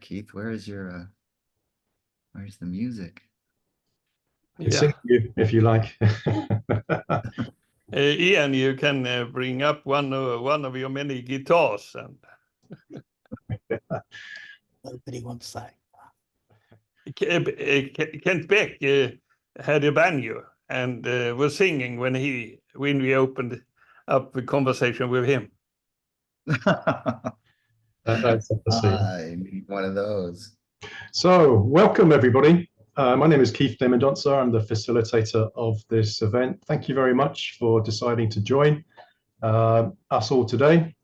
Keith, where's the music? I can sing you if you like. Ian, you can bring up one of your many guitars. And nobody wants that. Kent Beck had a banjo and was singing when we opened up the conversation with him. That's I need one of those. So, welcome everybody. My name is Keith Mendonca. I'm the facilitator of this event. Thank you very much for deciding to join us all today.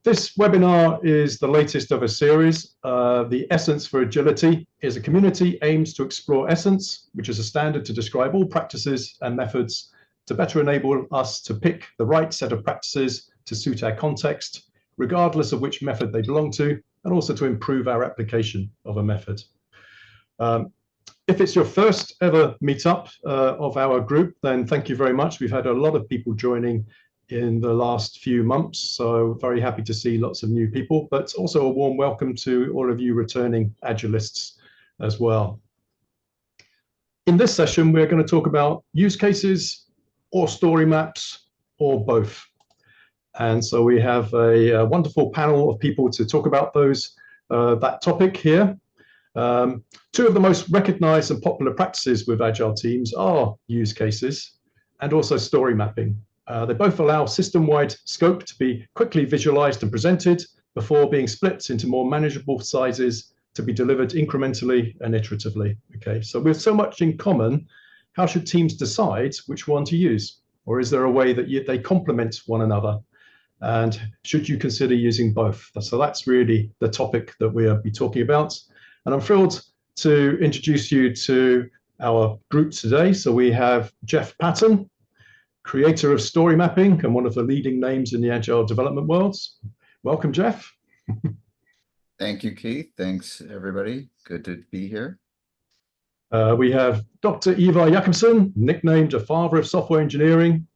This webinar is the latest of a series. The Essence for Agility is a community aims to explore essence, which is a standard to describe all practices and methods to better enable us to pick the right set of practices to suit our context, regardless of which method they belong to, and also to improve our application of a method. If it's your first ever meetup of our group, then thank you very much. We've had a lot of people joining in the last few months, so very happy to see lots of new people, but also a warm welcome to all of you returning Agilists as well. In this session, we're going to talk about use cases or story maps or both. And so we have a wonderful panel of people to talk about that topic here. Two of the most recognized and popular practices with Agile teams are use cases and also story mapping. They both allow system-wide scope to be quickly visualized and presented before being split into more manageable sizes to be delivered incrementally and iteratively. Okay, so with so much in common, how should teams decide which one to use? Or is there a way that they complement one another? And should you consider using both? So that's really the topic that we'll be talking about. And I'm thrilled to introduce you to our group today. So we have Jeff Patton, creator of story mapping and one of the leading names in the Agile development world. Welcome, Jeff. Thank you, Keith. Thanks, everybody. Good to be here. We have Dr. Ivar Jacobson, nicknamed a father of software engineering,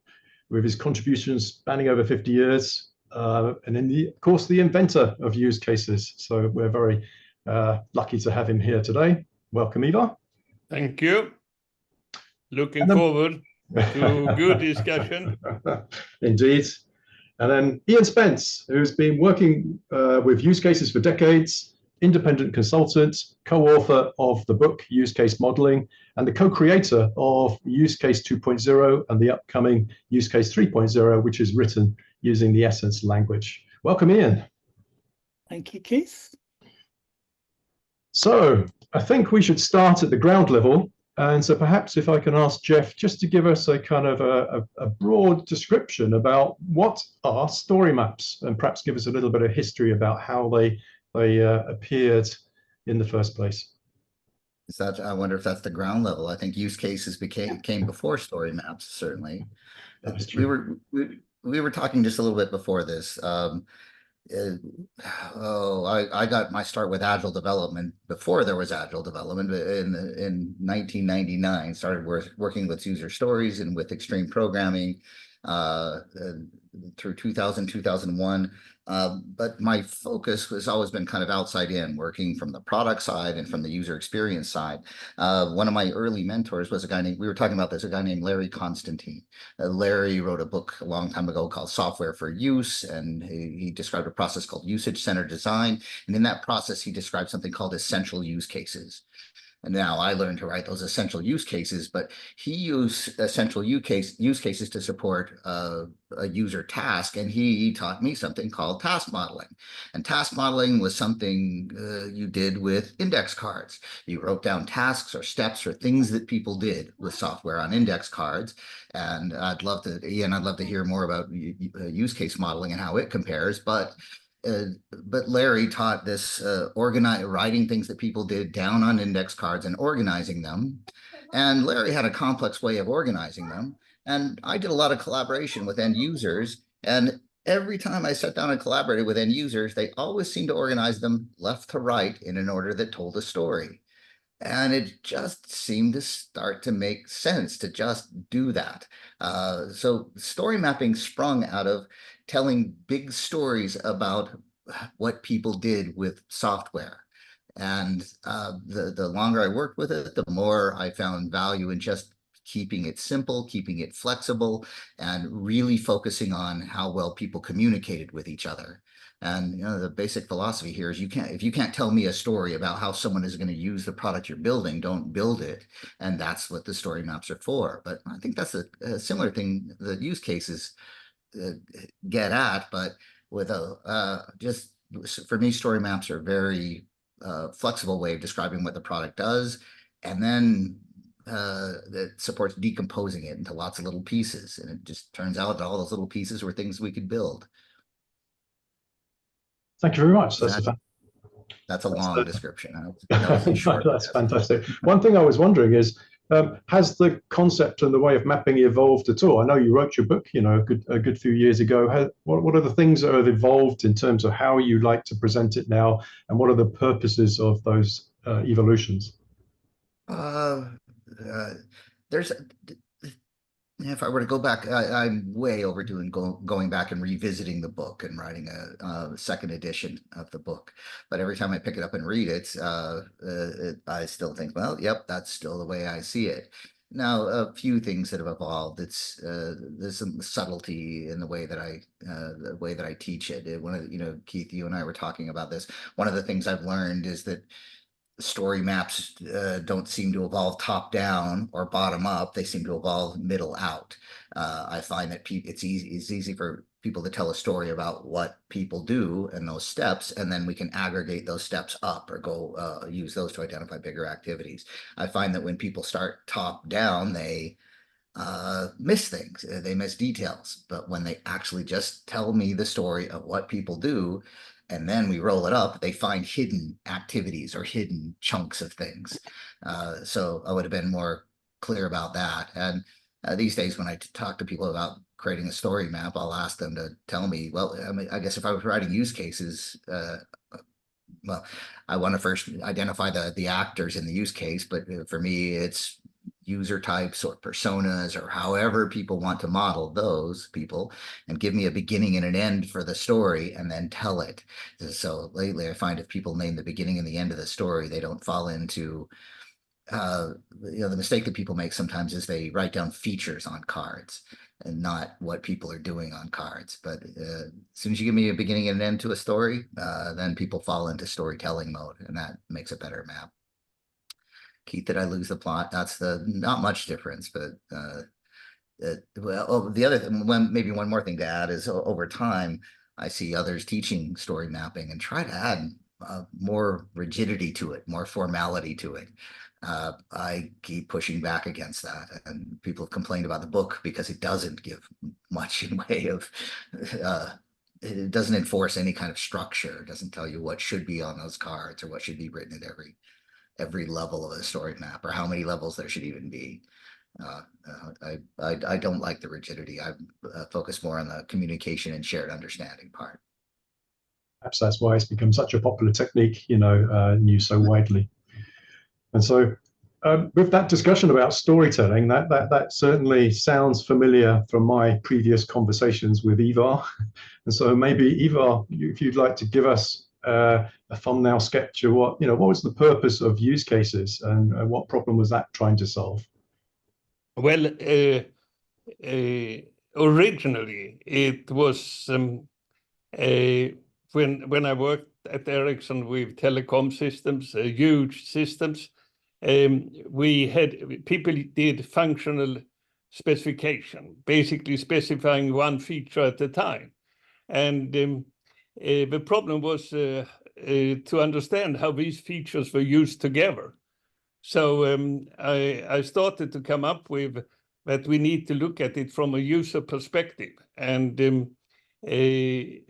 with his contributions spanning over 50 years, and of course, the inventor of use cases. So we're very lucky to have him here today. Welcome, Ivar. Thank you. Looking forward to good discussion. Indeed. And then Ian Spence, who's been working with use cases for decades, independent consultant, co-author of the book Use Case Modeling, and the co-creator of Use Case 2.0 and the upcoming Use Case 3.0, which is written using the Essence language. Welcome, Ian. Thank you, Keith. So I think we should start at the ground level. And so perhaps if I can ask Jeff just to give us a kind of a broad description about what are story maps, and perhaps give us a little bit of history about how they appeared in the first place. I wonder if that's the ground level. I think use cases came before story maps, certainly. That's true. We were talking just a little bit before this. I got my start with agile development before there was agile development in 1999. Started working with user stories and with extreme programming through 2000, 2001. But my focus has always been kind of outside in, working from the product side and from the user experience side. One of my early mentors was a guy named Larry Constantine. Larry wrote a book a long time ago called Software for Use, and he described a process called usage-centered design. And in that process, he described something called essential use cases. And now I learned to write those essential use cases, but he used essential use cases to support a user task. And he taught me something called task modeling. And task modeling was something you did with index cards. You wrote down tasks or steps or things that people did with software on index cards. And I'd love to hear more about use case modeling and how it compares. But Larry taught this writing things that people did down on index cards and organizing them. And Larry had a complex way of organizing them. And I did a lot of collaboration with end users. And every time I sat down and collaborated with end users, they always seemed to organize them left to right in an order that told a story. And it just seemed to start to make sense to just do that. So story mapping sprung out of telling big stories about what people did with software. And the longer I worked with it, the more I found value in just keeping it simple, keeping it flexible, and really focusing on how well people communicated with each other. And the basic philosophy here is if you can't tell me a story about how someone is going to use the product you're building, don't build it. And that's what the story maps are for. But I think that's a similar thing that use cases get at, but with just for me, story maps are a very flexible way of describing what the product does, and then that supports decomposing it into lots of little pieces. And it just turns out that all those little pieces were things we could build. Thank you very much. That's a long description. That was a short. That's fantastic. One thing I was wondering is, has the concept and the way of mapping evolved at all? I know you wrote your book, a good few years ago. What are the things that have evolved in terms of how you like to present it now, and what are the purposes of those evolutions? There's If I were to go back, I'm way overdoing going back and revisiting the book and writing a second edition of the book. But every time I pick it up and read it, I still think, well, yep, that's still the way I see it. Now, a few things that have evolved. There's some subtlety in the way that I teach it. One of Keith, you and I were talking about this. One of the things I've learned is that story maps don't seem to evolve top down or bottom up. They seem to evolve middle out. I find that it's easy for people to tell a story about what people do and those steps, and then we can aggregate those steps up or go use those to identify bigger activities. I find that when people start top down, they miss things, they miss details. But when they actually just tell me the story of what people do, and then we roll it up, they find hidden activities or hidden chunks of things. So I would have been more clear about that. And these days, when I talk to people about creating a story map, I'll ask them to tell me, well, I mean, I guess if I was writing use cases, well, I want to first identify the actors in the use case, but for me, it's user types or personas or however people want to model those people, and give me a beginning and an end for the story and then tell it. So lately I find if people name the beginning and the end of the story, they don't fall into the mistake that people make sometimes is they write down features on cards and not what people are doing on cards. But as soon as you give me a beginning and an end to a story, then people fall into storytelling mode, and that makes a better map. Keith, did I lose the plot? That's not much difference, but the other thing, maybe one more thing to add is over time, I see others teaching story mapping and try to add more rigidity to it, more formality to it. I keep pushing back against that, and people have complained about the book because it doesn't give much in way of it doesn't enforce any kind of structure. It doesn't tell you what should be on those cards or what should be written at every level of a story map, or how many levels there should even be. I don't like the rigidity. I focus more on the communication and shared understanding part. Perhaps that's why it's become such a popular technique, used so widely. And so with that discussion about storytelling, that certainly sounds familiar from my previous conversations with Ivar. And so maybe Ivar, if you'd like to give us a thumbnail sketch of what was the purpose of use cases, and what problem was that trying to solve? Well, originally it was when I worked at Ericsson with telecom systems, huge systems. People did functional specification, basically specifying one feature at a time. And the problem was to understand how these features were used together. So I started to come up with that we need to look at it from a user perspective. And a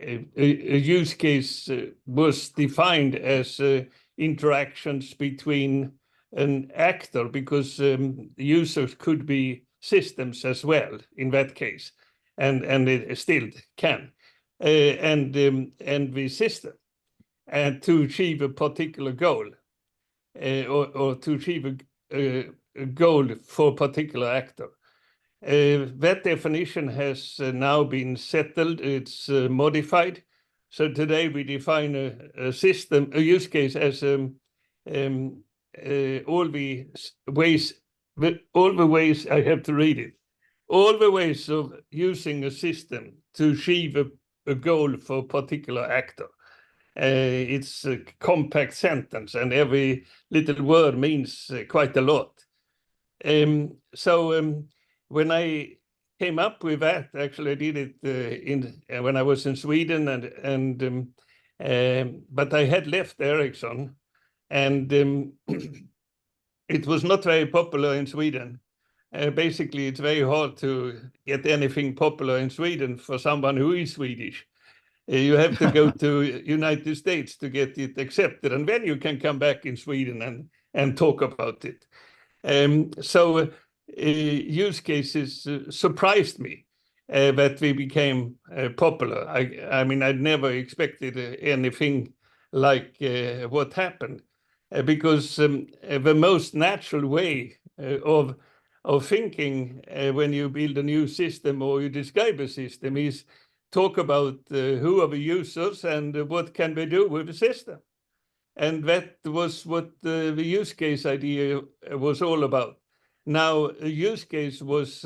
use case was defined as interactions between an actor, because users could be systems as well in that case, and it still can, and the system, and to achieve a particular goal, or to achieve a goal for a particular actor. That definition has now been settled. It's modified So today we define a system, a use case as all the ways I have to read it, all the ways of using a system to achieve a goal for a particular actor. It's a compact sentence, and every little word means quite a lot. So when I came up with that, actually I did it when I was in Sweden, but I had left Ericsson, and it was not very popular in Sweden. Basically, it's very hard to get anything popular in Sweden for someone who is Swedish. You have to go to United States to get it accepted, and then you can come back in Sweden and talk about it. So use cases surprised me that we became popular. I mean, I'd never expected anything like what happened, because the most natural way of thinking when you build a new system or you describe a system is talk about who are the users and what can we do with the system. And that was what the use case idea was all about. Now, a use case was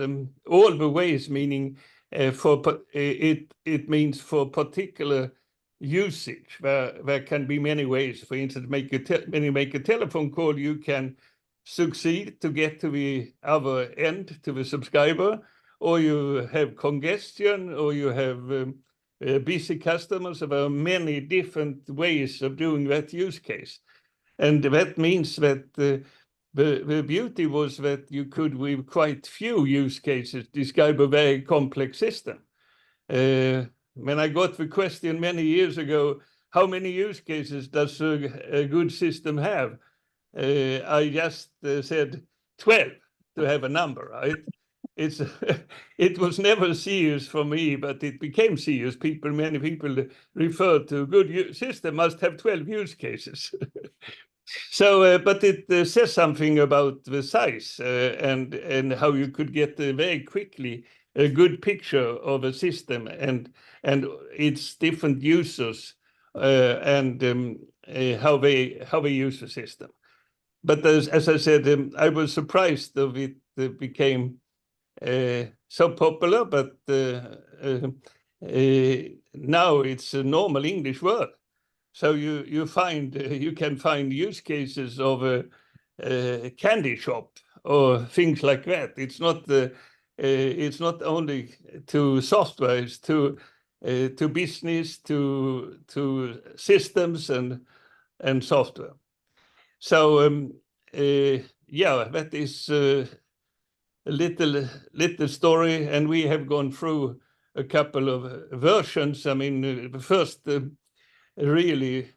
all the ways, meaning it means for particular usage. There can be many ways. For instance, when you make a telephone call, you can succeed to get to the other end, to the subscriber, or you have congestion, or you have busy customers. There are many different ways of doing that use case. And that means that the beauty was that you could, with quite few use cases, describe a very complex system. When I got the question many years ago, how many use cases does a good system have? I just said 12 to have a number, right? It was never serious for me, but it became serious. Many people refer to good system must have 12 use cases. So, but it says something about the size and how you could get very quickly a good picture of a system and its different users and how they use the system. But as I said, I was surprised of it became so popular, but now it's a normal English word. So you can find use cases of a candy shop or things like that. It's not only to software, it's to business, to systems and software. So yeah, that is a little story, and we have gone through a couple of versions. I mean, the first really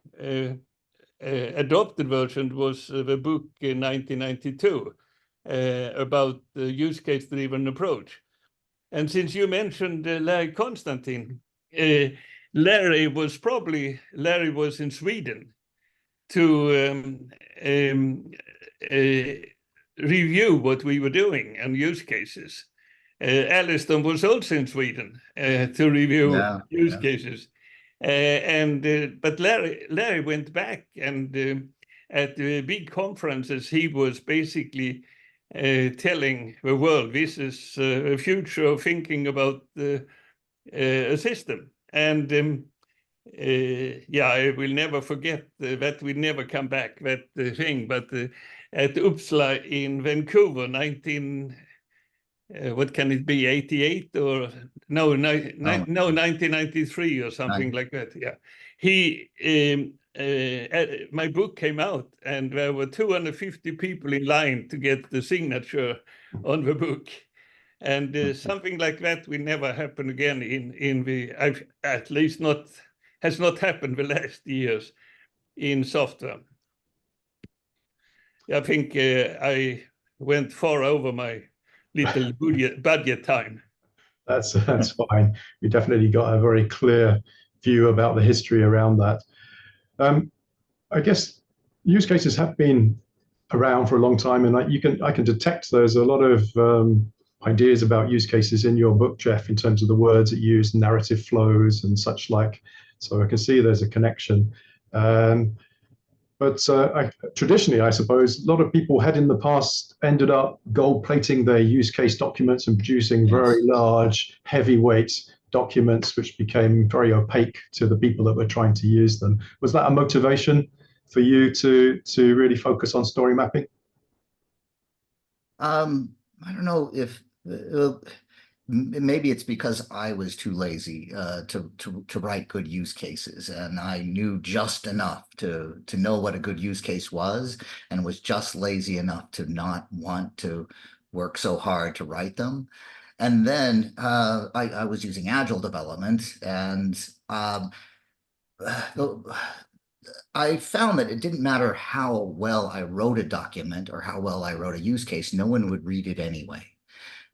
adopted version was the book in 1992 about the use case driven approach. And since you mentioned Larry Constantine, Larry was in Sweden to review what we were doing and use cases. Alliston was also in Sweden to review use cases. But Larry went back, and at the big conferences, he was basically telling the world, this is a future of thinking about a system. And yeah, I will never forget that. We never come back, that thing. But at Uppsala in Vancouver, what can it be, 88 or no, 1993 or something like that. Yeah, my book came out, and there were 250 people in line to get the signature on the book, and something like that will never happen again at least has not happened the last years in software. I think I went far over my little budget time. That's fine. You definitely got a very clear view about the history around that. I guess use cases have been around for a long time, and I can detect there's a lot of ideas about use cases in your book, Jeff, in terms of the words it used, narrative flows and such like. So I can see there's a connection. But traditionally, I suppose, a lot of people had in the past ended up gold plating their use case documents and producing very large, heavyweight documents, which became very opaque to the people that were trying to use them. Was that a motivation for you to really focus on story mapping? I don't know if maybe it's because I was too lazy to write good use cases, and I knew just enough to know what a good use case was, and was just lazy enough to not want to work so hard to write them. And then I was using agile development, and I found that it didn't matter how well I wrote a document or how well I wrote a use case, no one would read it anyway.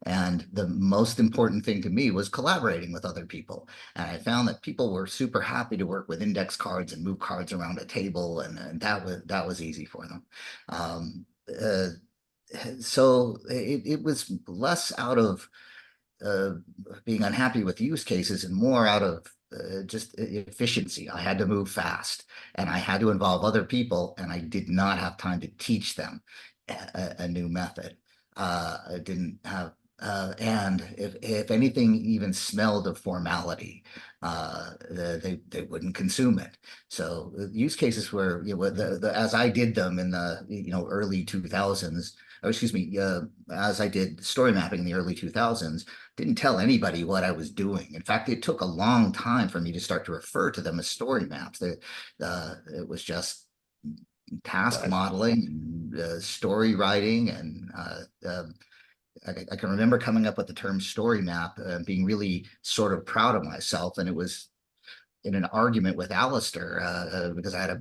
And the most important thing to me was collaborating with other people. And I found that people were super happy to work with index cards and move cards around a table, and that was easy for them. So it was less out of being unhappy with use cases and more out of just efficiency. I had to move fast, and I had to involve other people, and I did not have time to teach them a new method. I didn't have, and if anything even smelled of formality, they wouldn't consume it. So use cases were, as I did them in the early 2000s, or excuse me, as I did story mapping in the early 2000s, didn't tell anybody what I was doing. In fact, it took a long time for me to start to refer to them as story maps. It was just task modeling, story writing, and I can remember coming up with the term story map, being really sort of proud of myself. And it was in an argument with Alistair because I had a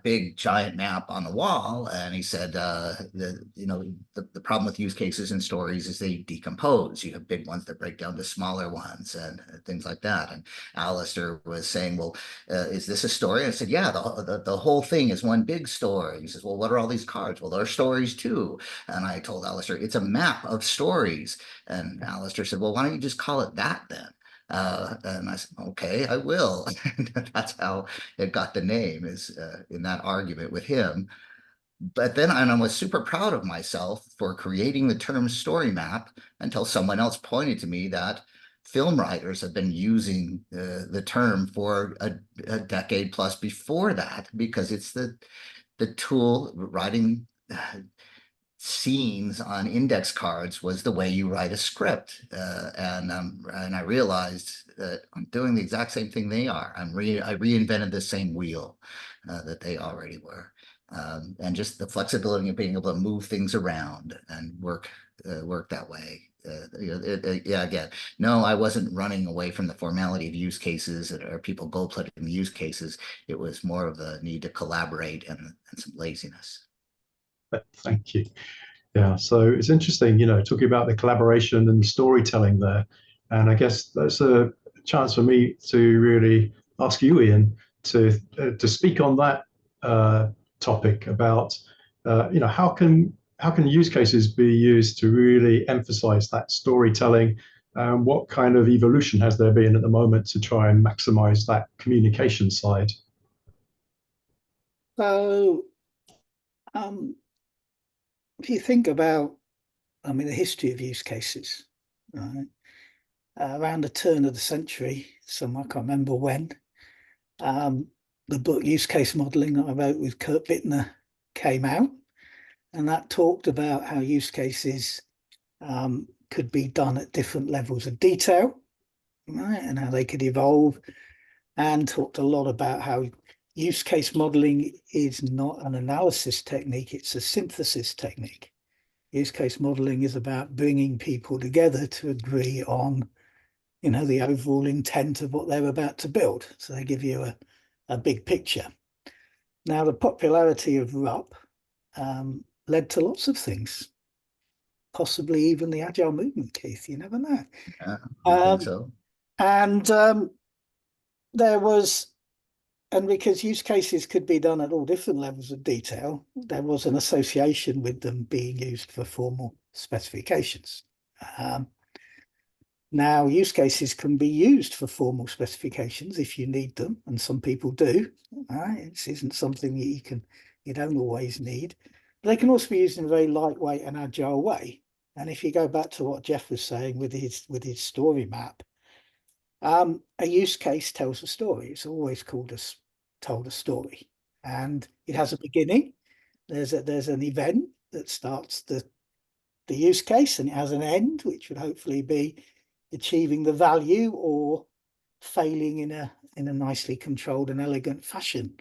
big giant map on the wall, and he said the problem with use cases and stories is they decompose. You have big ones that break down to smaller ones and things like that. And Alistair was saying, well, is this a story? And I said, yeah, the whole thing is one big story. He says, well, what are all these cards? Well, they're stories too. And I told Alistair, it's a map of stories. And Alistair said, well, why don't you just call it that then? And I said, okay, I will. That's how it got the name, is in that argument with him. But then I was super proud of myself for creating the term story map until someone else pointed to me that film writers have been using the term for a decade plus before that, because it's the tool. Writing scenes on index cards was the way you write a script, and I realized that I'm doing the exact same thing they are. I reinvented the same wheel that they already were, and just the flexibility of being able to move things around and work that way. Yeah, again, no, I wasn't running away from the formality of use cases or people gold-plating use cases. It was more of the need to collaborate and some laziness. Thank you. Yeah, so it's interesting, talking about the collaboration and storytelling there. And I guess that's a chance for me to really ask you, Ian, to speak on that topic about, how can use cases be used to really emphasize that storytelling? What kind of evolution has there been at the moment to try and maximize that communication side? So, if you think about, the history of use cases, right? Around the turn of the century, I can't remember when, the book Use Case Modeling that I wrote with Kurt Bittner came out, and that talked about how use cases could be done at different levels of detail, right, and how they could evolve, and talked a lot about how use case modeling is not an analysis technique, it's a synthesis technique. Use case modeling is about bringing people together to agree on, the overall intent of what they're about to build. So they give you a big picture. Now, the popularity of RUP led to lots of things, possibly even the agile movement, Keith. You never know. I think so. And because use cases could be done at all different levels of detail, there was an association with them being used for formal specifications. Now, use cases can be used for formal specifications if you need them, and some people do. Right? This isn't something that you don't always need. But they can also be used in a very lightweight and agile way. And if you go back to what Jeff was saying with his story map, a use case tells a story. It's always told a story, and it has a beginning. There's an event that starts the use case, and it has an end, which would hopefully be achieving the value or failing in a nicely controlled and elegant fashion.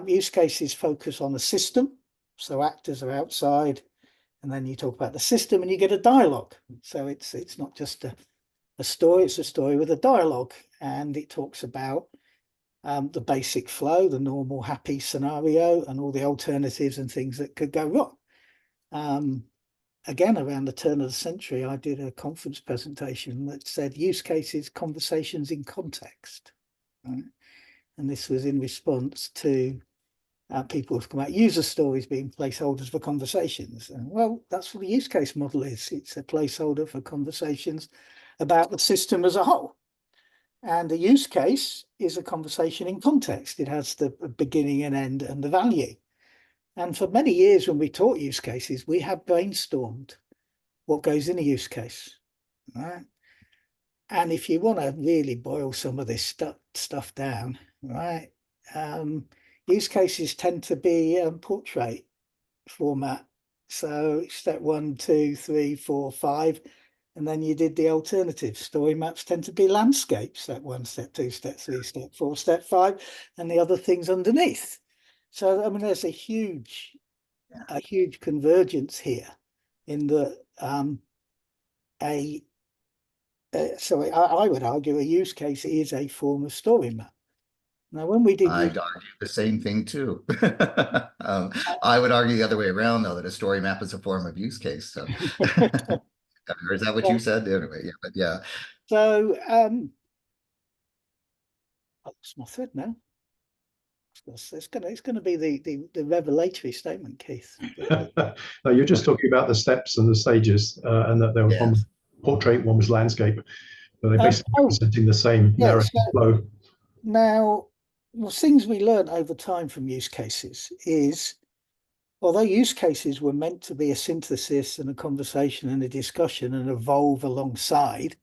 Use cases focus on the system, so actors are outside, and then you talk about the system and you get a dialogue. So it's not just a story, it's a story with a dialogue, and it talks about the basic flow, the normal happy scenario, and all the alternatives and things that could go wrong. Again, around the turn of the century, I did a conference presentation that said use cases, conversations in context. Right? And this was in response to people who've come out, user stories being placeholders for conversations. And well, that's what the use case model is. It's a placeholder for conversations about the system as a whole. And a use case is a conversation in context. It has the beginning and end and the value. And for many years when we taught use cases, we have brainstormed what goes in a use case, right? And if you want to really boil some of this stuff down, right, use cases tend to be portrait format. So step 1, 2, 3, 4, 5, and then you did the alternatives. Story maps tend to be landscape, step 1, step 2, step 3, step 4, step 5, and the other things underneath. So, I mean, there's a huge convergence here in the so I would argue a use case is a form of story map. Now, when we did, I'd argue the same thing too. I would argue the other way around, though, that a story map is a form of use case. So, or is that what you said? Anyway, yeah, but yeah. So, I lost my thread now. It's going to be the revelatory statement, Keith. No, you're just talking about the steps and the stages, and that there was one was portrait, one was landscape. But they're basically representing the same narrative flow. Now, well, things we learned over time from use cases is, although use cases were meant to be a synthesis and a conversation and a discussion and evolve alongside,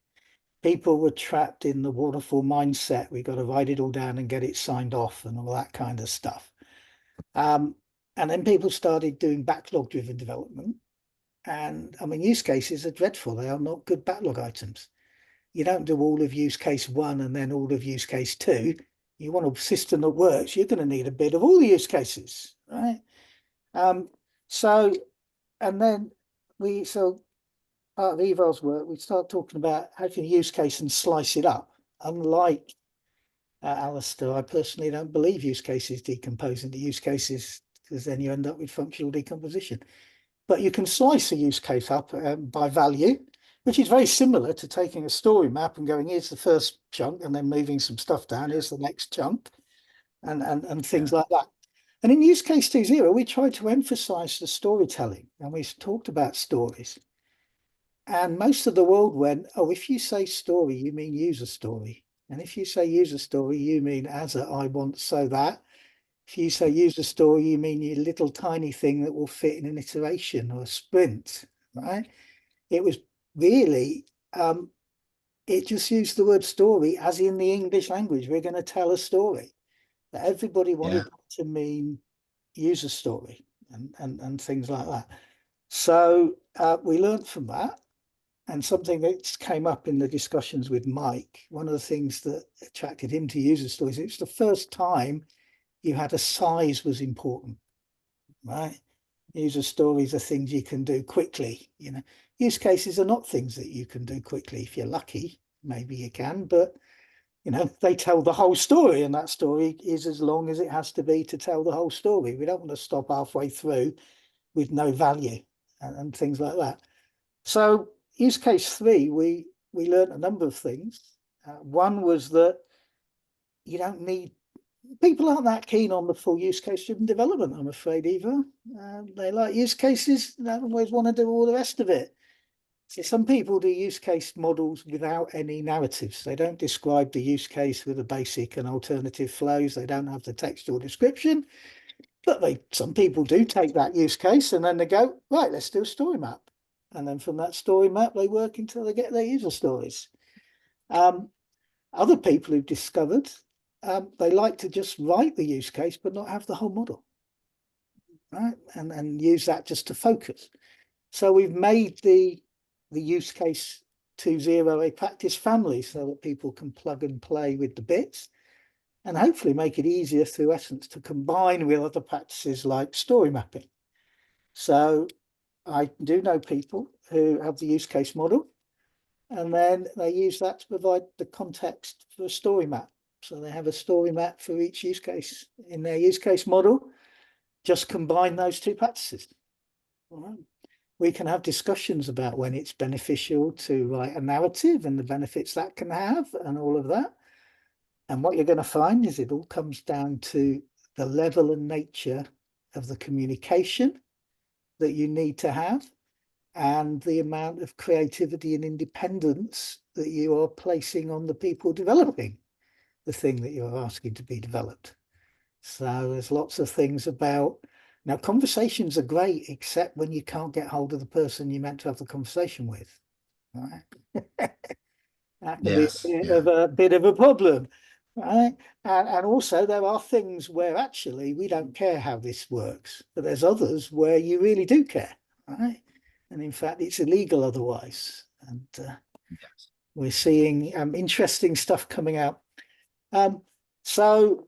people were trapped in the waterfall mindset. We got to write it all down and get it signed off and all that kind of stuff. And then people started doing backlog driven development. And I mean, use cases are dreadful. They are not good backlog items. You don't do all of use case 1 and then all of use case 2. You want a system that works, you're going to need a bit of all the use cases, right? So part of Ivar's work, we start talking about how can you use case and slice it up. Unlike Alistair, I personally don't believe use cases decompose into use cases, because then you end up with functional decomposition. But you can slice a use case up by value, which is very similar to taking a story map and going, here's the first chunk, and then moving some stuff down, here's the next chunk, and things like that. And in use case 2.0, we tried to emphasize the storytelling, and we talked about stories. And most of the world went, oh, if you say story, you mean user story. And if you say user story, you mean as a I want so that. If you say user story, you mean your little tiny thing that will fit in an iteration or a sprint, right? It was really, it just used the word story as in the English language. We're going to tell a story. That everybody wanted to mean user story and things like that. So we learned from that. And something that came up in the discussions with Mike, one of the things that attracted him to user stories, it's the first time you had a size was important, right? User stories are things you can do quickly. You know, use cases are not things that you can do quickly. If you're lucky, maybe you can, but you know, they tell the whole story, and that story is as long as it has to be to tell the whole story. We don't want to stop halfway through with no value and things like that. So use case 3, we learned a number of things. One was that you don't need, people aren't that keen on the full use case driven development, I'm afraid, Eva. They like use cases, they don't always want to do all the rest of it. So some people do use case models without any narratives. They don't describe the use case with the basic and alternative flows. They don't have the textual description, but some people do take that use case and then they go, right, let's do a story map. And then from that story map, they work until they get their user stories. Other people who've discovered they like to just write the use case, but not have the whole model, right? And use that just to focus. So we've made the use case 2.0 a practice family so that people can plug and play with the bits and hopefully make it easier through Essence to combine with other practices like story mapping. So I do know people who have the use case model and then they use that to provide the context for a story map. So they have a story map for each use case in their use case model. Just combine those two practices. All right. We can have discussions about when it's beneficial to write a narrative and the benefits that can have and all of that. And what you're going to find is it all comes down to the level and nature of the communication that you need to have and the amount of creativity and independence that you are placing on the people developing the thing that you're asking to be developed. So there's lots of things about, now conversations are great, except when you can't get hold of the person you meant to have the conversation with. Right? That can Yes, be yeah. a bit of a problem. Right? And also there are things where actually we don't care how this works, but there's others where you really do care. Right? And in fact, it's illegal otherwise. And Yes. we're seeing interesting stuff coming out. So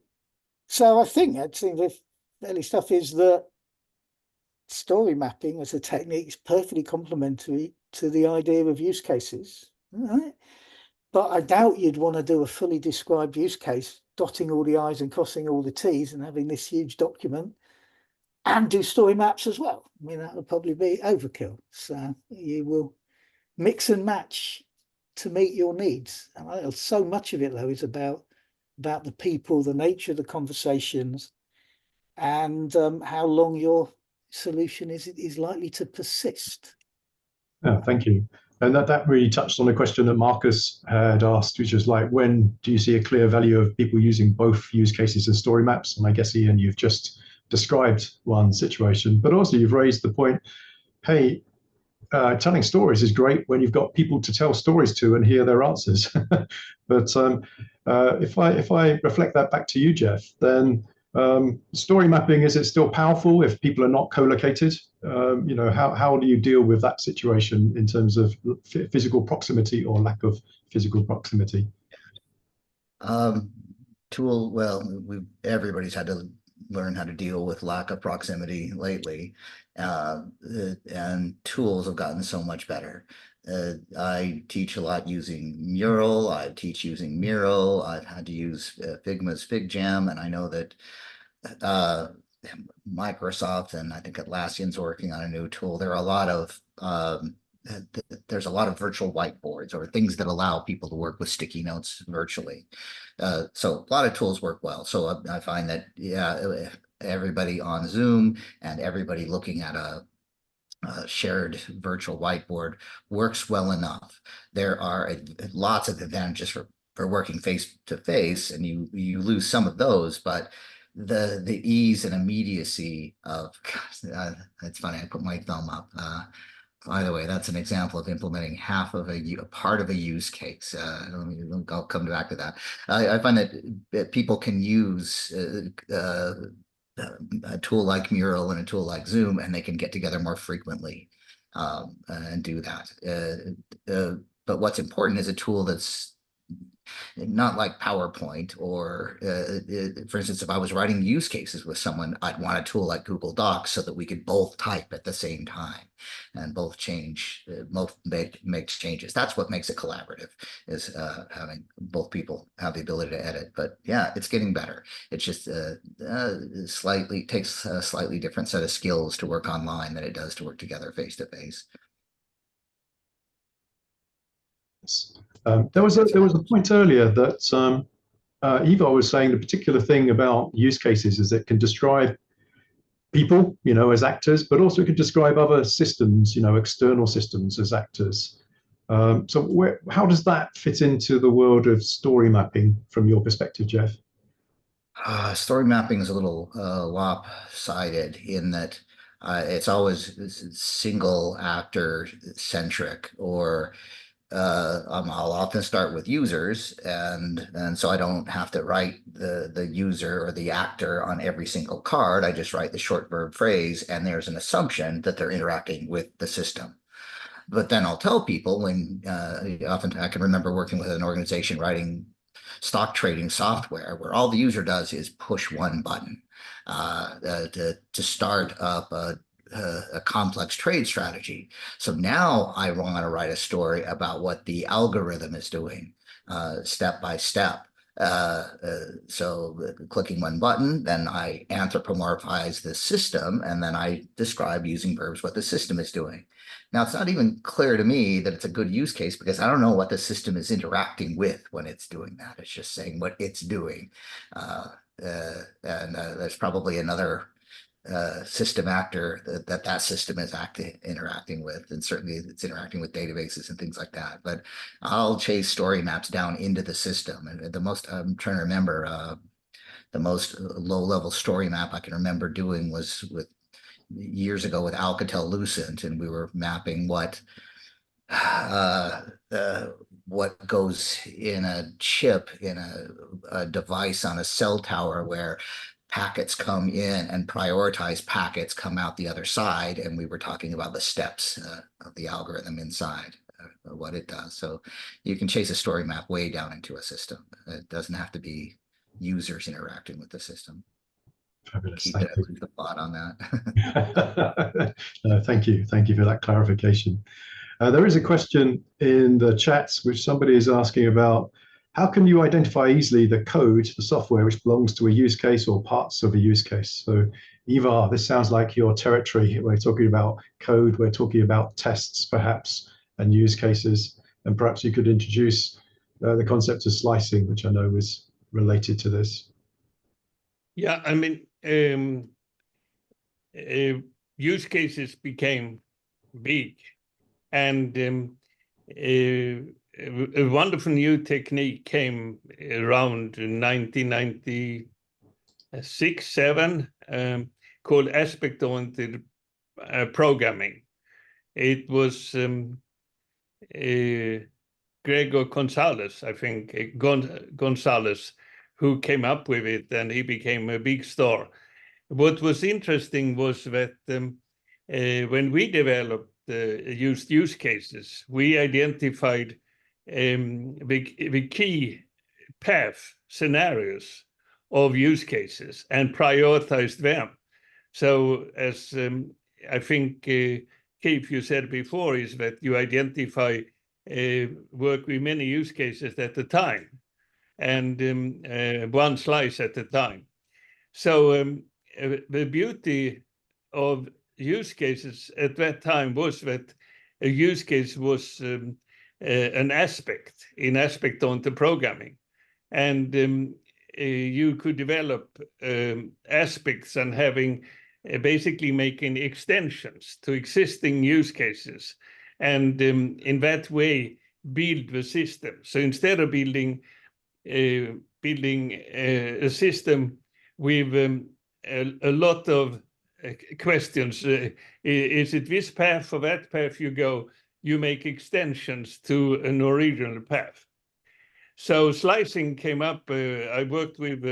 I think the early stuff is that story mapping as a technique is perfectly complementary to the idea of use cases. Right? But I doubt you'd want to do a fully described use case, dotting all the I's and crossing all the T's and having this huge document and do story maps as well. I mean, that would probably be overkill. So you will mix and match to meet your needs. And so much of it, though, is about the people, the nature of the conversations, and how long your solution is likely to persist. Yeah, thank you. And that really touched on a question that Marcus had asked, which was like, when do you see a clear value of people using both use cases and story maps? And I guess, Ian, you've just described one situation, but also you've raised the point, hey, telling stories is great when you've got people to tell stories to and hear their answers. But if I reflect that back to you, Jeff, then story mapping, is it still powerful if people are not co-located? How do you deal with that situation in terms of physical proximity or lack of physical proximity? Everybody's had to learn how to deal with lack of proximity lately, and tools have gotten so much better. I teach a lot using Mural. I teach using Miro. I've had to use Figma's FigJam, and I know that Microsoft and I think Atlassian's working on a new tool. There's a lot of virtual whiteboards or things that allow people to work with sticky notes virtually. So a lot of tools work well. So I find that, everybody on Zoom and everybody looking at a shared virtual whiteboard works well enough. There are lots of advantages for working face to face, and you lose some of those, but the ease and immediacy of, it's funny, I put my thumb up. By the way, that's an example of implementing half of a part of a use case. I'll come back to that. I find that people can use a tool like Mural and a tool like Zoom, and they can get together more frequently and do that. But what's important is a tool that's not like PowerPoint or, for instance, if I was writing use cases with someone, I'd want a tool like Google Docs so that we could both type at the same time and both make changes. That's what makes it collaborative, is having both people have the ability to edit. But yeah, it's getting better. It's just takes a slightly different set of skills to work online than it does to work together face to face. There was a point earlier that Ivar was saying the particular thing about use cases is it can describe people, as actors, but also could describe other systems, external systems as actors. So how does that fit into the world of story mapping from your perspective, Jeff? Story mapping is a little lopsided in that it's always single actor centric, or I'll often start with users, and so I don't have to write the user or the actor on every single card. I just write the short verb phrase, and there's an assumption that they're interacting with the system. But then I'll tell people when often I can remember working with an organization writing stock trading software where all the user does is push one button to start up a complex trade strategy. So now I want to write a story about what the algorithm is doing step by step. So clicking one button, then I anthropomorphize the system, and then I describe using verbs what the system is doing. Now, it's not even clear to me that it's a good use case because I don't know what the system is interacting with when it's doing that. It's just saying what it's doing. And there's probably another system actor that system is interacting with, and certainly it's interacting with databases and things like that. But I'll chase story maps down into the system, and I'm trying to remember the most low-level story map I can remember doing was with years ago with Alcatel-Lucent, and we were mapping what goes in a chip in a device on a cell tower where packets come in and prioritized packets come out the other side, and we were talking about the steps of the algorithm inside what it does. So you can chase a story map way down into a system. It doesn't have to be users interacting with the system. Fabulous. Keep Thank you. the thought on that. No, thank you for that clarification. There is a question in the chats which somebody is asking about: how can you identify easily the code, the software which belongs to a use case or parts of a use case? So Ivar, this sounds like your territory. We're talking about code, we're talking about tests perhaps, and use cases, and perhaps you could introduce the concept of slicing, which I know is related to this. Yeah, I mean, use cases became big, and a wonderful new technique came around 1996-7 called aspect-oriented programming. It was Gregor Gonzalez, I think, Gonzalez, who came up with it, and he became a big star. What was interesting was that when we developed use cases, we identified the key path scenarios of use cases and prioritized them. So as I think Keith, you said before, is that you identify work with many use cases at a time, and one slice at a time. So the beauty of use cases at that time was that a use case was an aspect on the programming, and you could develop aspects and having basically making extensions to existing use cases, and in that way build the system. So instead of building a system with a lot of questions, is it this path or that path you go, you make extensions to an original path. So slicing came up. I worked with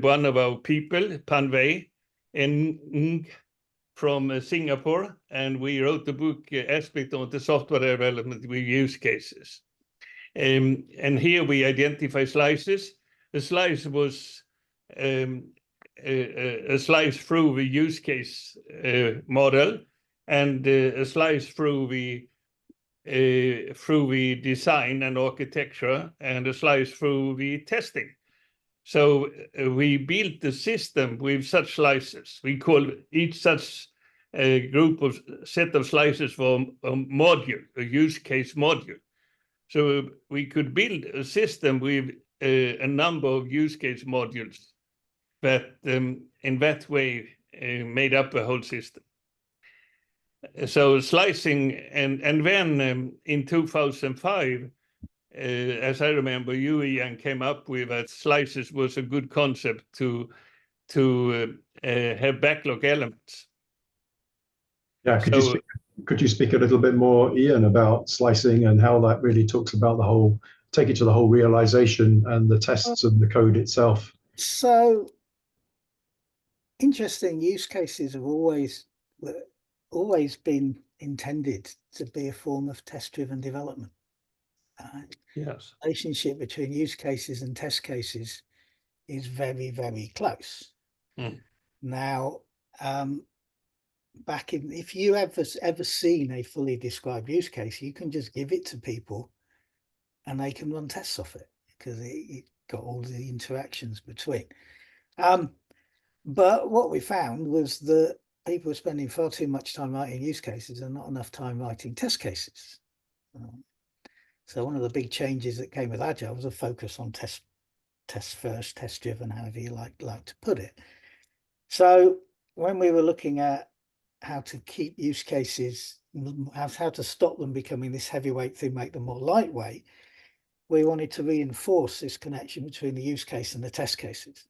one of our people, Pan Wei, from Singapore, and we wrote the book Aspect on the Software Development with Use Cases. And here we identify slices. The slice was a slice through the use case model, and a slice through the design and architecture, and a slice through the testing. So we built the system with such slices. We call each such group of set of slices for a module, a use case module. So we could build a system with a number of use case modules that in that way made up the whole system. So slicing, and then in 2005, as I remember, you, Ian, came up with that slices was a good concept to have backlog elements. Yeah, So could you speak a little bit more, Ian, about slicing and how that really talks about the whole, take it to the whole realization and the tests and the code itself? So interesting use cases have always been intended to be a form of test-driven development. yes, Relationship between use cases and test cases is very, very close. Now, if you ever seen a fully described use case, you can just give it to people and they can run tests off it because it got all the interactions between. But what we found was that people were spending far too much time writing use cases and not enough time writing test cases. So one of the big changes that came with Agile was a focus on test first, test driven, however you like to put it. So when we were looking at how to keep use cases, how to stop them becoming this heavyweight thing, make them more lightweight, we wanted to reinforce this connection between the use case and the test cases.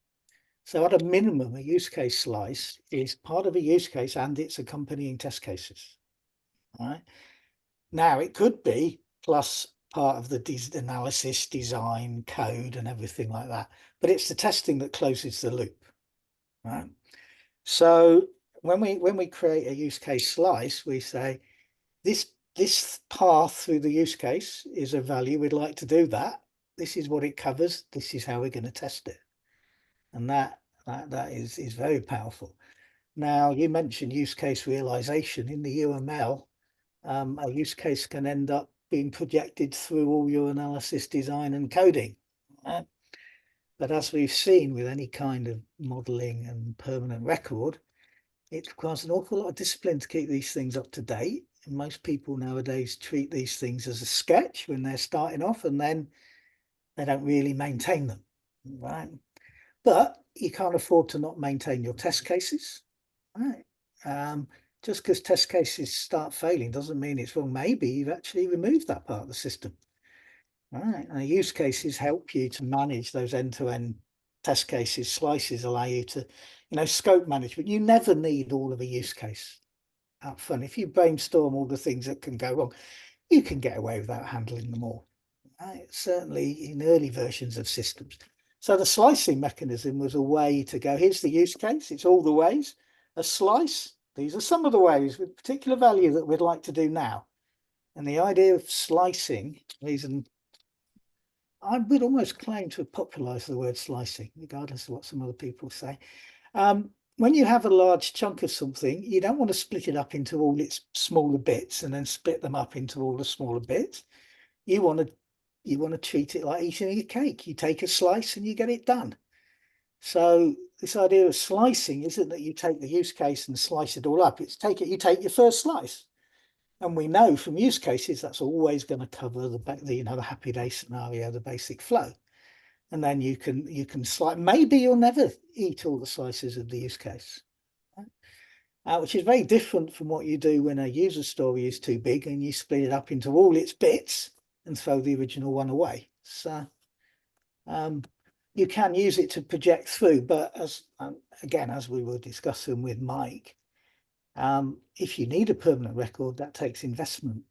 So at a minimum, a use case slice is part of a use case and its accompanying test cases. All right. Now, it could be plus part of the analysis, design, code, and everything like that. But it's the testing that closes the loop. Right. So when we create a use case slice, we say this path through the use case is a value. We'd like to do that. This is what it covers. This is how we're going to test it. And that is very powerful. Now, you mentioned use case realization. In the UML, a use case can end up being projected through all your analysis, design, and coding. But as we've seen with any kind of modeling and permanent record, it requires an awful lot of discipline to keep these things up to date. And most people nowadays treat these things as a sketch when they're starting off, and then they don't really maintain them, right? But you can't afford to not maintain your test cases, right? Just because test cases start failing doesn't mean it's wrong. Maybe you've actually removed that part of the system, right? And use cases help you to manage those end-to-end test cases. Slices allow you to, scope management. You never need all of a use case up front. If you brainstorm all the things that can go wrong, you can get away without handling them all, right? Certainly in early versions of systems. So the slicing mechanism was a way to go, here's the use case, it's all the ways. A slice, these are some of the ways with particular value that we'd like to do now. And the idea of slicing, I would almost claim to have popularized the word slicing, regardless of what some other people say. When you have a large chunk of something, you don't want to split it up into all its smaller bits and then split them up into all the smaller bits. You want to treat it like eating a cake. You take a slice and you get it done. So this idea of slicing isn't that you take the use case and slice it all up. It's you take your first slice. And we know from use cases that's always going to cover the happy day scenario, the basic flow. And then you can slice. Maybe you'll never eat all the slices of the use case, which is very different from what you do when a user story is too big and you split it up into all its bits and throw the original one away. So you can use it to project through, but as we were discussing with Mike, if you need a permanent record, that takes investment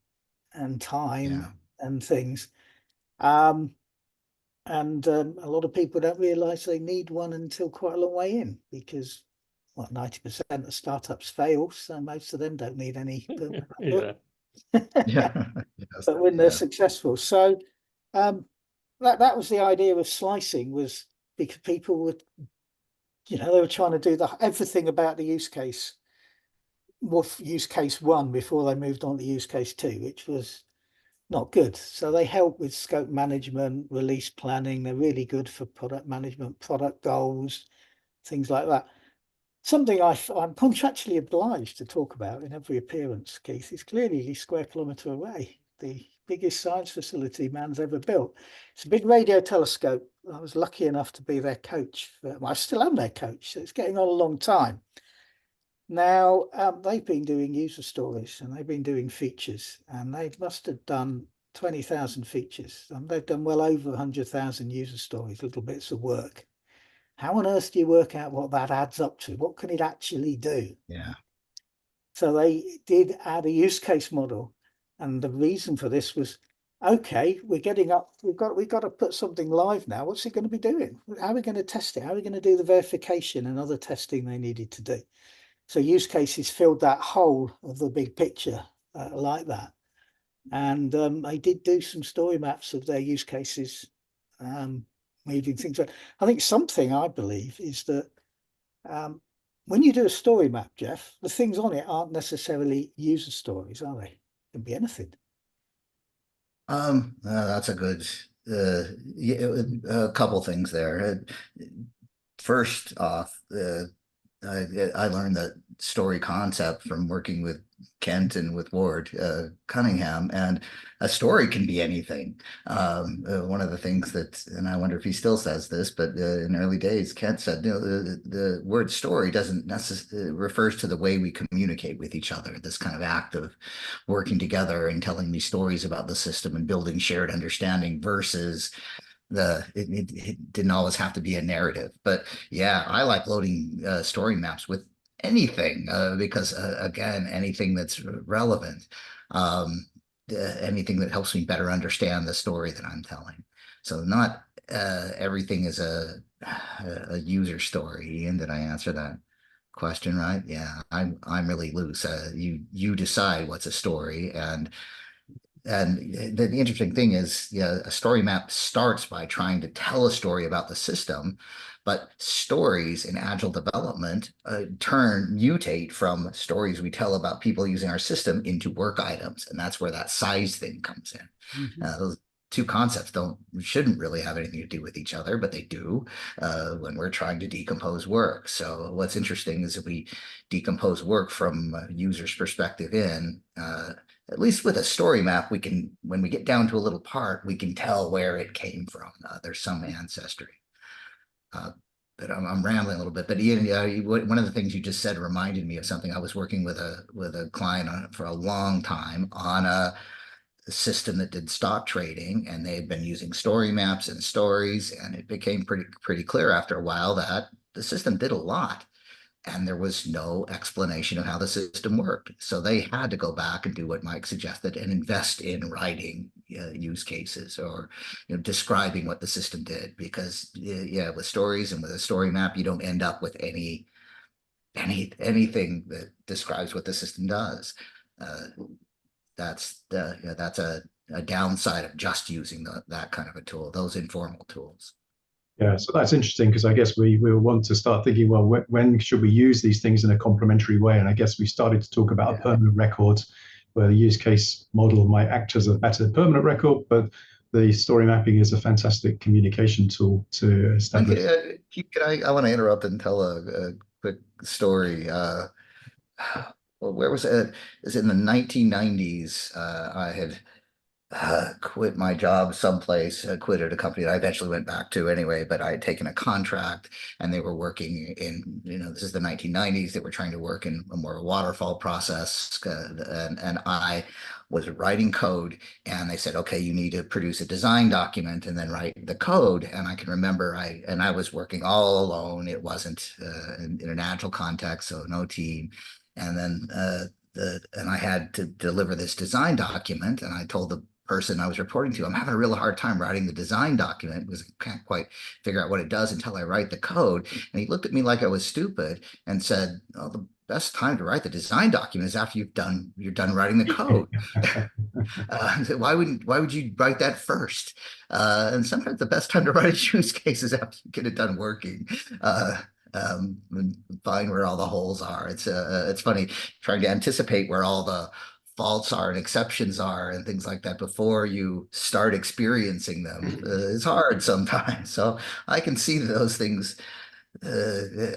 and time and things. And a lot of people don't realize they need one until quite a long way in, because 90% of startups fail, so most of them don't need any permanent record. But when they're successful. So that was the idea of slicing, was because people were, they were trying to do everything about the use case one before they moved on to use case two, which was not good. So they help with scope management, release planning. They're really good for product management, product goals, things like that. Something I'm contractually obliged to talk about in every appearance, Keith, is clearly the Square Kilometre Array, the biggest science facility man's ever built. It's a big radio telescope. I was lucky enough to be their coach. I still am their coach, so it's getting on a long time. Now, they've been doing user stories and they've been doing features, and they must have done 20,000 features. They've done well over 100,000 user stories, little bits of work. How on earth do you work out what that adds up to? What can it actually do? Yeah. So they did add a use case model. And the reason for this was, okay, we're getting up, we've got to put something live now. What's it going to be doing? How are we going to test it? How are we going to do the verification and other testing they needed to do? So use cases filled that hole of the big picture like that. And they did do some story maps of their use cases, moving things around. I think something I believe is that when you do a story map, Jeff, the things on it aren't necessarily user stories, are they? It can be anything. That's a good, yeah, a couple things there. First off, I learned that story concept from working with Kent and with Ward Cunningham, and a story can be anything. One of the things that, and I wonder if he still says this, but in early days, Kent said, you know, the word story doesn't necessarily refers to the way we communicate with each other. This kind of act of working together and telling me stories about the system and building shared understanding versus it didn't always have to be a narrative. But yeah, I like loading story maps with anything because again, anything that's relevant, anything that helps me better understand the story that I'm telling. So not everything is a user story. Ian, did I answer that question right? Yeah, I'm really loose. You decide what's a story, and the interesting thing is, yeah, a story map starts by trying to tell a story about the system, but stories in agile development mutate from stories we tell about people using our system into work items, and that's where that size thing comes in. Those two concepts shouldn't really have anything to do with each other, but they do when we're trying to decompose work. So what's interesting is if we decompose work from a user's perspective at least with a story map, we can, when we get down to a little part, we can tell where it came from. There's some ancestry. But I'm rambling a little bit. But Ian, one of the things you just said reminded me of something. I was working with a client for a long time on a system that did stock trading, and they had been using story maps and stories, and it became pretty clear after a while that the system did a lot, and there was no explanation of how the system worked. So they had to go back and do what Mike suggested and invest in writing use cases or describing what the system did, because with stories and with a story map, you don't end up with anything that describes what the system does. That's a downside of just using that kind of a tool, those informal tools. Yeah, so that's interesting because I guess we will want to start thinking, well, when should we use these things in a complementary way? And I guess we started to talk about a permanent record where the use case model might act as a better permanent record, but the story mapping is a fantastic communication tool to establish. I want to interrupt and tell a quick story. Well, where was it? It was in the 1990s. I had quit my job someplace, quit at a company that I eventually went back to anyway, but I had taken a contract and they were working in, this is the 1990s, they were trying to work in a more waterfall process. And I was writing code and they said, okay, you need to produce a design document and then write the code. And I can remember I was working all alone. It wasn't in an agile context, so no team. And then and I had to deliver this design document, and I told the person I was reporting to, I'm having a real hard time writing the design document because I can't quite figure out what it does until I write the code. And he looked at me like I was stupid and said, "Oh, the best time to write the design document is after you're done writing the code." Why would you write that first? And sometimes the best time to write a use case is after you get it done working. And find where all the holes are. It's funny trying to anticipate where all the faults are and exceptions are and things like that before you start experiencing them. It's hard sometimes. So I can see those things.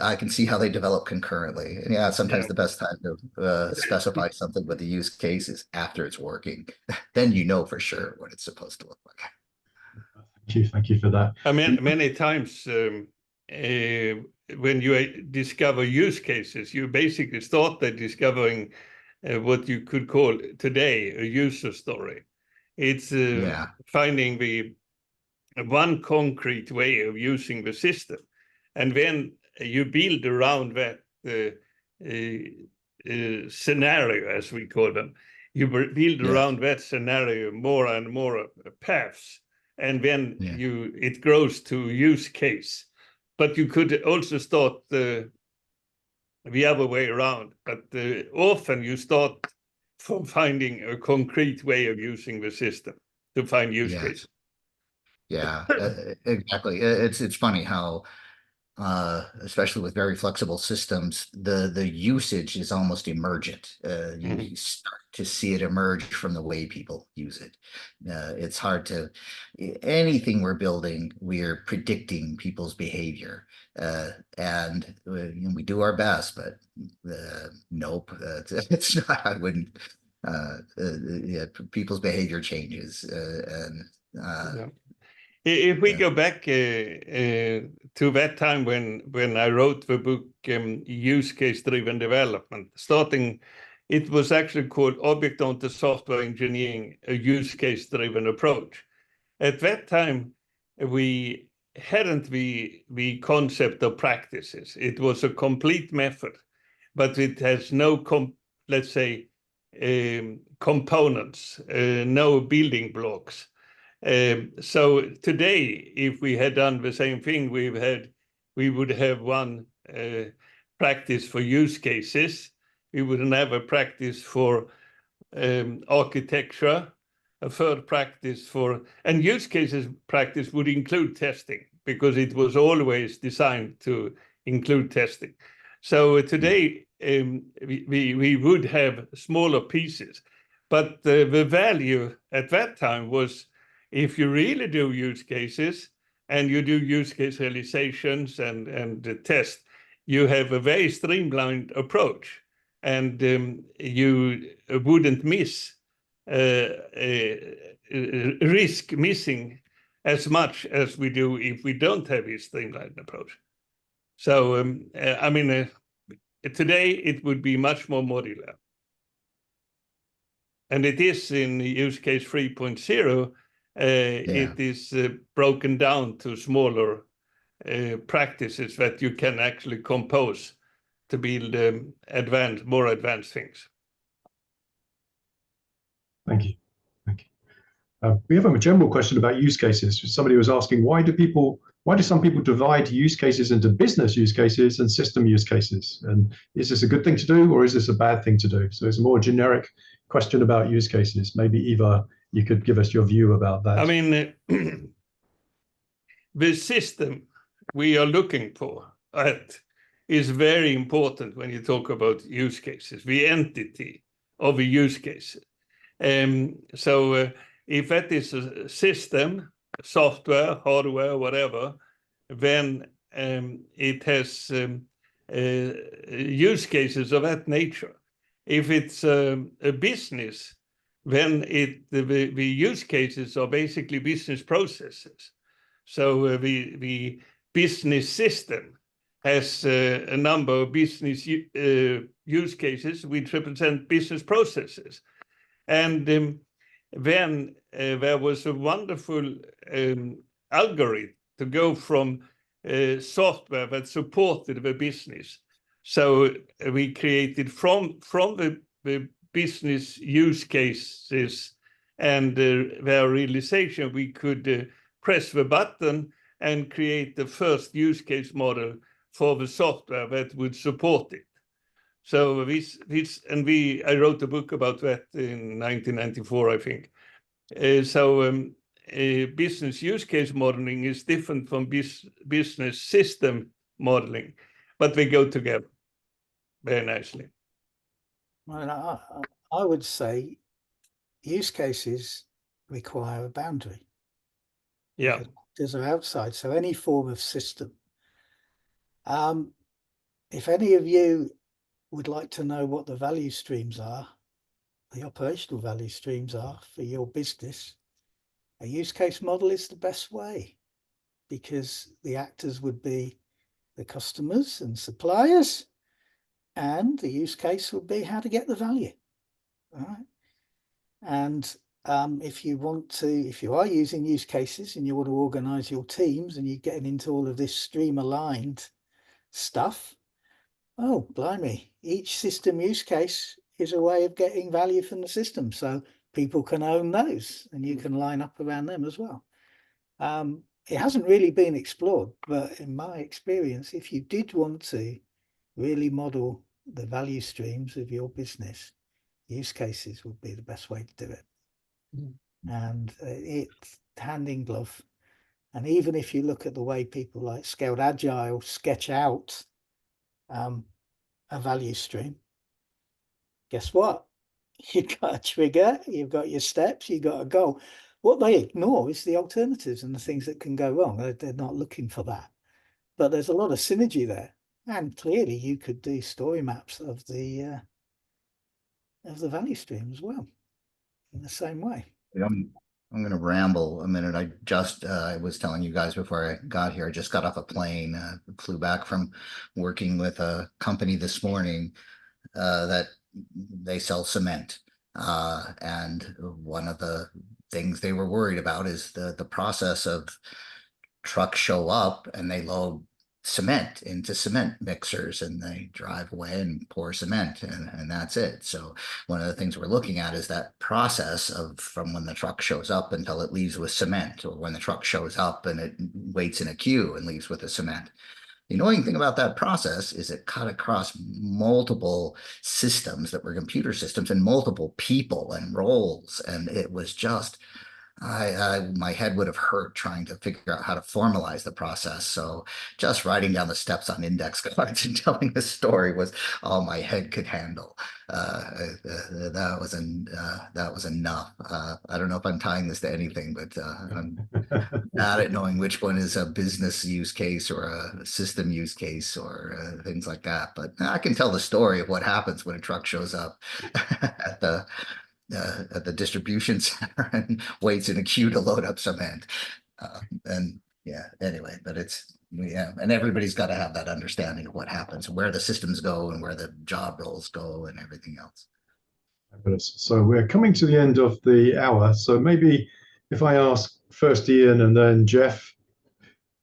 I can see how they develop concurrently. And yeah, sometimes the best time to specify something with the use case is after it's working. Then you know for sure what it's supposed to look like. Thank you for that. I mean, many times when you discover use cases, you basically start by discovering what you could call today a user story. It's finding the one concrete way of using the system, and then you build around that scenario, as we call them. You build around that scenario more and more paths, and then it grows to use case. But you could also start the other way around. But often you start from finding a concrete way of using the system to find use cases. Yeah, exactly. It's funny how, especially with very flexible systems, the usage is almost emergent. You start to see it emerge from the way people use it. It's hard to, anything we're building, we're predicting people's behavior, and we do our best, but nope, it's not. I wouldn't. People's behavior changes, and. If we go back to that time when I wrote the book Use Case Driven Development, it was actually called Object-Oriented Software Engineering, a Use Case Driven Approach. At that time, we hadn't the concept of practices. It was a complete method, but it has no, let's say, components, no building blocks. So today, if we had done the same thing, we would have one practice for use cases. We would have a practice for architecture, a third practice for, and use cases practice would include testing, because it was always designed to include testing. So today, we would have smaller pieces, but the value at that time was, if you really do use cases and you do use case realizations and test, you have a very streamlined approach, and you wouldn't miss risk missing as much as we do if we don't have a streamlined approach. So, I mean, today it would be much more modular. And it is in use case 3.0, it is broken down to smaller practices that you can actually compose to build more advanced things. Thank you. Thank you. We have a general question about use cases. Somebody was asking, why do some people divide use cases into business use cases and system use cases? And is this a good thing to do, or is this a bad thing to do? So it's a more generic question about use cases. Maybe Ivar, you could give us your view about that. I mean, the system we are looking for is very important when you talk about use cases, the entity of a use case. So if that is a system, software, hardware, whatever, then it has use cases of that nature. If it's a business, then the use cases are basically business processes. So the business system has a number of business use cases which represent business processes. And then there was a wonderful algorithm to go from software that supported the business. So we created from the business use cases and their realization, we could press the button and create the first use case model for the software that would support it. So I wrote a book about that in 1994, I think. Business use case modeling is different from business system modeling, but they go together very nicely. Well, I would say use cases require a boundary. Yeah. Those are outside, so any form of system. If any of you would like to know what the value streams are, the operational value streams are for your business, a use case model is the best way, because the actors would be the customers and suppliers, and the use case would be how to get the value. All right. And if you are using use cases and you want to organize your teams and you're getting into all of this stream aligned stuff, oh, blimey, each system use case is a way of getting value from the system. So people can own those and you can line up around them as well. It hasn't really been explored, but in my experience, if you did want to really model the value streams of your business, use cases would be the best way to do it. And it's hand in glove. And even if you look at the way people like Scaled Agile sketch out a value stream, guess what? You've got a trigger, you've got your steps, you've got a goal. What they ignore is the alternatives and the things that can go wrong. They're not looking for that. But there's a lot of synergy there. And clearly you could do story maps of the value stream as well in the same way. I'm going to ramble a minute. I was telling you guys before I got here, I just got off a plane, flew back from working with a company this morning that they sell cement. And one of the things they were worried about is the process of trucks show up and they load cement into cement mixers and they drive away and pour cement and that's it. So one of the things we're looking at is that process of from when the truck shows up until it leaves with cement, or when the truck shows up and it waits in a queue and leaves with the cement. The annoying thing about that process is it cut across multiple systems that were computer systems and multiple people and roles. And it was just, my head would have hurt trying to figure out how to formalize the process. So just writing down the steps on index cards and telling the story was all my head could handle. That was enough. I don't know if I'm tying this to anything, but I'm bad at knowing which one is a business use case or a system use case or things like that. But I can tell the story of what happens when a truck shows up at the distribution center and waits in a queue to load up cement. And yeah, anyway, but and everybody's got to have that understanding of what happens, where the systems go and where the job roles go and everything else. So we're coming to the end of the hour. So maybe if I ask first Ian and then Jeff,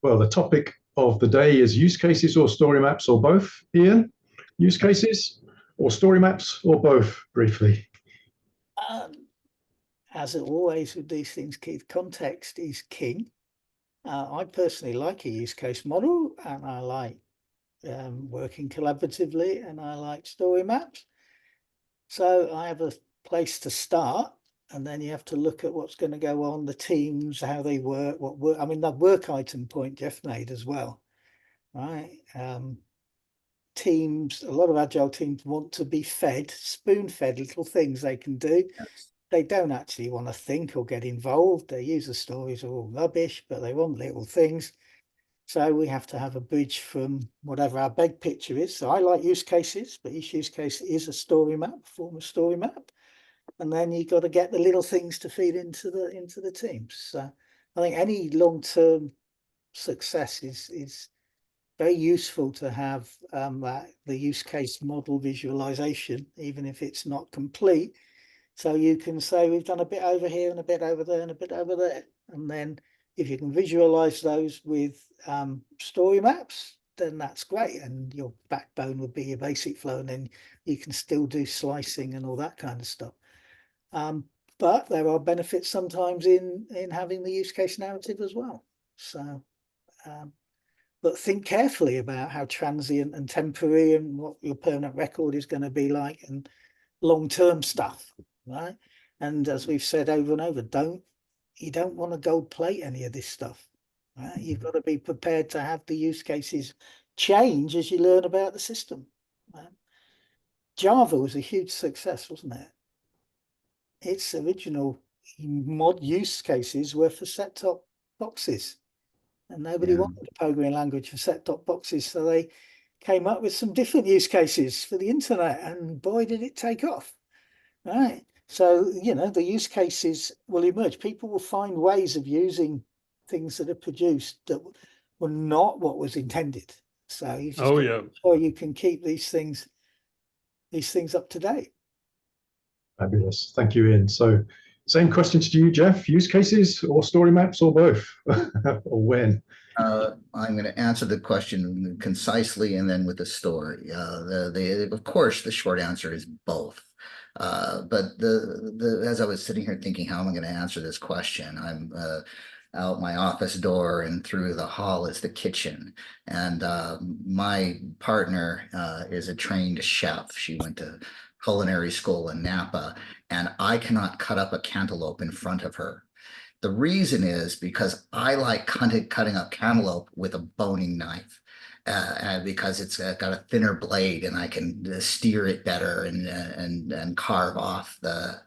well, the topic of the day is use cases or story maps or both. Ian, use cases or story maps or both, briefly? As always with these things, Keith, context is king. I personally like a use case model, and I like working collaboratively, and I like story maps. So I have a place to start, and then you have to look at what's going to go on, the teams, how they work, I mean, that work item point Jeff made as well, right? Teams, a lot of agile teams want to be fed, spoon-fed little things they can do. Yes. They don't actually want to think or get involved. Their user stories are all rubbish, but they want little things. So we have to have a bridge from whatever our big picture is. So I like use cases, but each use case is a story map, form a story map. And then you've got to get the little things to feed into the teams. So I think any long-term success is very useful to have the use case model visualization, even if it's not complete. So you can say we've done a bit over here and a bit over there and a bit over there. And then if you can visualize those with story maps, then that's great. And your backbone would be your basic flow. And then you can still do slicing and all that kind of stuff. But there are benefits sometimes in having the use case narrative as well. So, but think carefully about how transient and temporary and what your permanent record is going to be like and long-term stuff. Right. And as we've said over and over, you don't want to gold plate any of this stuff. Right? You've got to be prepared to have the use cases change as you learn about the system. Right? Java was a huge success, wasn't it? Its original mod use cases were for set-top boxes, and nobody wanted a programming language for set-top boxes, so they came up with some different use cases for the internet, and boy, did it take off. Right. So, the use cases will emerge. People will find ways of using things that are produced that were not what was intended. So you just Oh yeah. or you can keep these things up to date. Fabulous. Thank you, Ian. So same questions to you, Jeff. Use cases or story maps or both? Or when? I'm going to answer the question concisely and then with a story. Of course, the short answer is both. But as I was sitting here thinking, how am I going to answer this question? I'm out my office door and through the hall is the kitchen. And my partner is a trained chef. She went to culinary school in Napa, and I cannot cut up a cantaloupe in front of her. The reason is because I like cutting up cantaloupe with a boning knife, and because it's got a thinner blade and I can steer it better and carve off the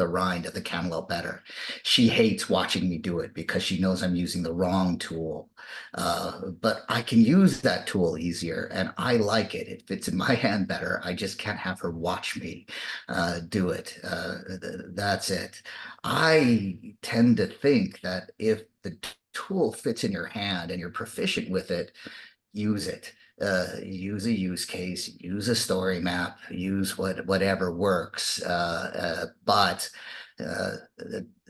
rind of the cantaloupe better. She hates watching me do it because she knows I'm using the wrong tool. But I can use that tool easier, and I like it. It fits in my hand better. I just can't have her watch me do it. That's it. I tend to think that if the tool fits in your hand and you're proficient with it, use it. Use a use case, use a story map, use whatever works. But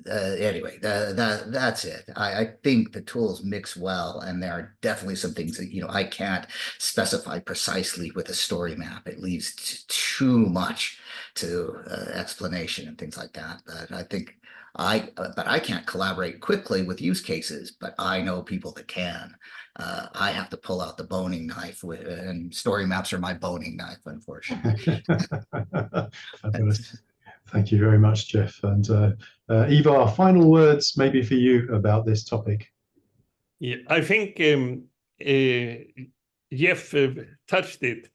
anyway, that's it. I think the tools mix well, and there are definitely some things that I can't specify precisely with a story map. It leaves too much to explanation and things like that. But I think but I can't collaborate quickly with use cases, but I know people that can. I have to pull out the boning knife, and story maps are my boning knife, unfortunately. Thank you very much, Jeff. And Ivar, final words maybe for you about this topic. Yeah, I think Jeff touched it.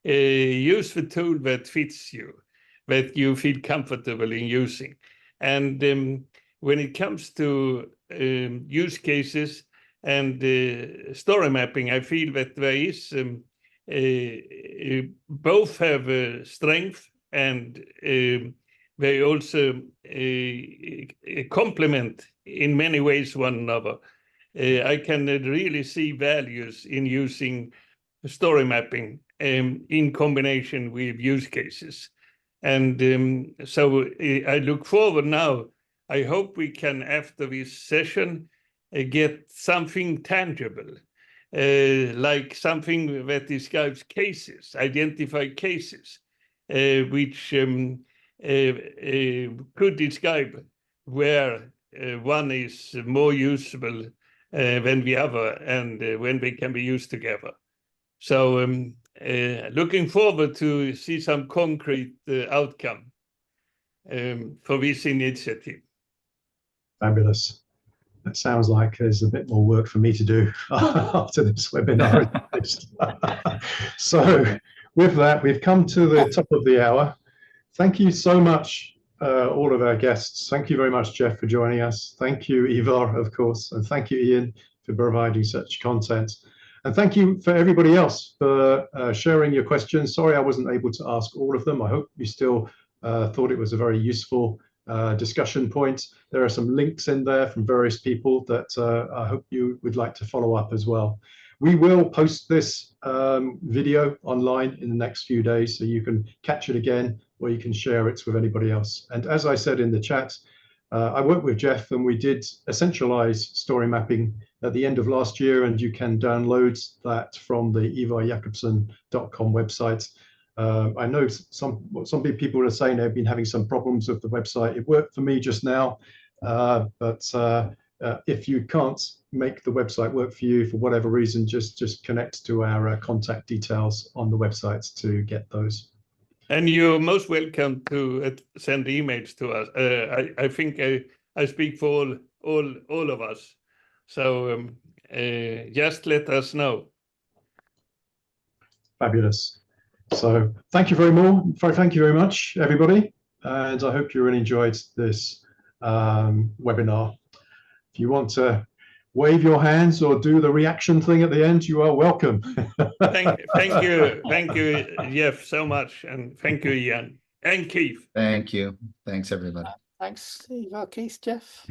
Use the tool that fits you, that you feel comfortable in using. And when it comes to use cases and story mapping, I feel that there is both have strength, and they also complement in many ways one another. I can really see values in using story mapping in combination with use cases. And so I look forward now. I hope we can, after this session, get something tangible, like something that describes cases, identify cases, which could describe where one is more usable than the other, and when they can be used together. So looking forward to see some concrete outcome for this initiative. Fabulous. That sounds like there's a bit more work for me to do after this webinar. So with that, we've come to the top of the hour. Thank you so much, all of our guests. Thank you very much, Jeff, for joining us. Thank you, Ivar, of course. And thank you, Ian, for providing such content. And thank you for everybody else for sharing your questions. Sorry I wasn't able to ask all of them. I hope you still thought it was a very useful discussion point. There are some links in there from various people that I hope you would like to follow up as well. We will post this video online in the next few days, so you can catch it again, or you can share it with anybody else. And as I said in the chat, I worked with Jeff and we did essentialize story mapping at the end of last year, and you can download that from the ivarjacobson.com website. I know some people are saying they've been having some problems with the website. It worked for me just now, but if you can't make the website work for you for whatever reason, just connect to our contact details on the website to get those. And you're most welcome to send emails to us. I think I speak for all of us. So just let us know. Fabulous. So thank you very much, everybody. And I hope you really enjoyed this webinar. If you want to wave your hands or do the reaction thing at the end, you are welcome. Thank you, Jeff, so much. And thank you, Ian and Keith. Thank you. Thanks, everybody. Thanks, Ivar, Keith, Jeff.